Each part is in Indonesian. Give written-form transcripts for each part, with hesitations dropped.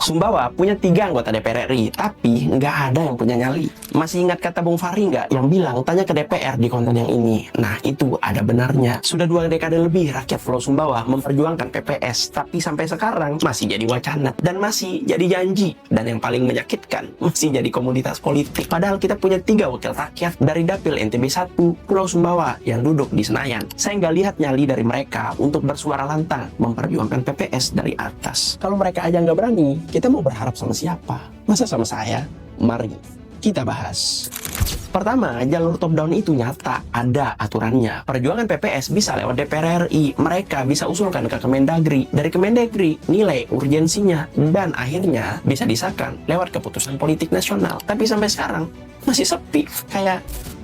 Sumbawa punya 3 anggota DPR RI, tapi nggak ada yang punya nyali. Masih ingat kata Bung Fahri nggak yang bilang tanya ke DPR di konten yang ini? Nah, itu ada benarnya. Sudah 2 dekade lebih rakyat Pulau Sumbawa memperjuangkan PPS, tapi sampai sekarang masih jadi wacana dan masih jadi janji. Dan yang paling menyakitkan, masih jadi komoditas politik. Padahal kita punya 3 wakil rakyat dari Dapil NTB 1 Pulau Sumbawa yang duduk di Senayan. Saya nggak lihat nyali dari mereka untuk bersuara lantang memperjuangkan PPS dari atas. Kalau mereka aja nggak berani, kita mau berharap sama siapa? Masa sama saya? Mari kita bahas. Pertama, jalur top down itu nyata, ada aturannya. Perjuangan PPS bisa lewat DPR RI, mereka bisa usulkan ke Kemendagri. Dari Kemendagri, nilai urgensinya, dan akhirnya bisa disahkan lewat keputusan politik nasional. Tapi sampai sekarang, masih sepi. Kayak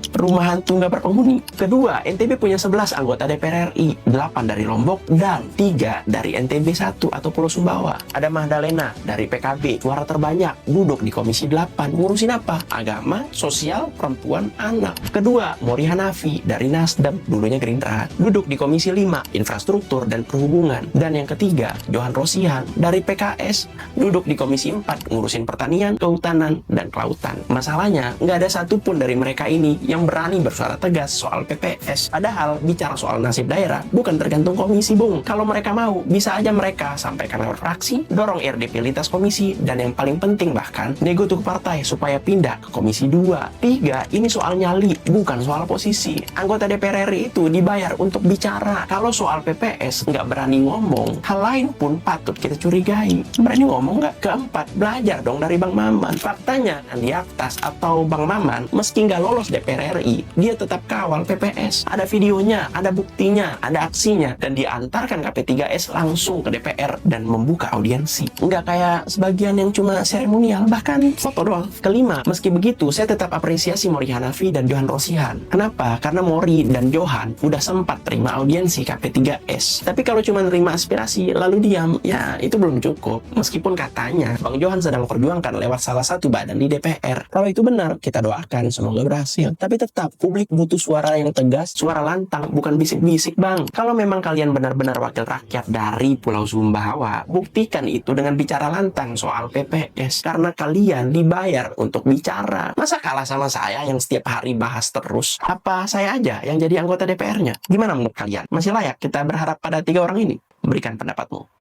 rumah hantu nggak berpenghuni. Kedua, NTB punya 11 anggota DPR RI, 8 dari Lombok dan 3 dari NTB 1 atau Pulau Sumbawa. Ada Mahdalena dari PKB, suara terbanyak, duduk di Komisi 8. Ngurusin apa? Agama, sosial, perempuan, anak. Kedua, Mori Hanafi dari Nasdem, dulunya Gerindra, duduk di Komisi 5, infrastruktur dan perhubungan. Dan yang ketiga, Johan Rosihan dari PKS, duduk di Komisi 4, ngurusin pertanian, kehutanan, dan kelautan. Masalahnya, nggak ada satupun dari mereka ini yang berani bersuara tegas soal PPS. Padahal bicara soal nasib daerah bukan tergantung komisi, Bung. Kalau mereka mau, bisa aja mereka sampaikan lewat fraksi, dorong RDP lintas komisi, dan yang paling penting bahkan nego tuh partai supaya pindah ke komisi 2. 3, ini soal nyali, bukan soal posisi. Anggota DPR RI itu dibayar untuk bicara. Kalau soal PPS nggak berani ngomong, hal lain pun patut kita curigai. Berani ngomong nggak? Keempat, belajar dong dari Bang Maman. Faktanya, Andi Aktas atau Bang Maman meski nggak lolos DPR RI, dia tetap kawal PPS. Ada videonya, ada buktinya, ada aksinya, dan diantarkan KP3S langsung ke DPR dan membuka audiensi. Nggak kayak sebagian yang cuma seremonial, bahkan foto doang. Kelima, meski begitu, saya tetap apresiasi Mori Hanafi dan Johan Rosihan. Kenapa? Karena Mori dan Johan udah sempat terima audiensi KP3S. Tapi kalau cuma terima aspirasi lalu diam, ya itu belum cukup. Meskipun katanya Bang Johan sedang perjuangkan lewat salah satu badan di DPR. Kalau itu benar, kita doakan semoga berhasil. Tapi tetap, publik butuh suara yang tegas, suara lantang, bukan bisik-bisik, Bang. Kalau memang kalian benar-benar wakil rakyat dari Pulau Sumbawa, buktikan itu dengan bicara lantang soal PPS. Karena kalian dibayar untuk bicara. Masa kalah sama saya yang setiap hari bahas terus? Apa saya aja yang jadi anggota DPR-nya? Gimana menurut kalian? Masih layak kita berharap pada 3 orang ini? Berikan pendapatmu.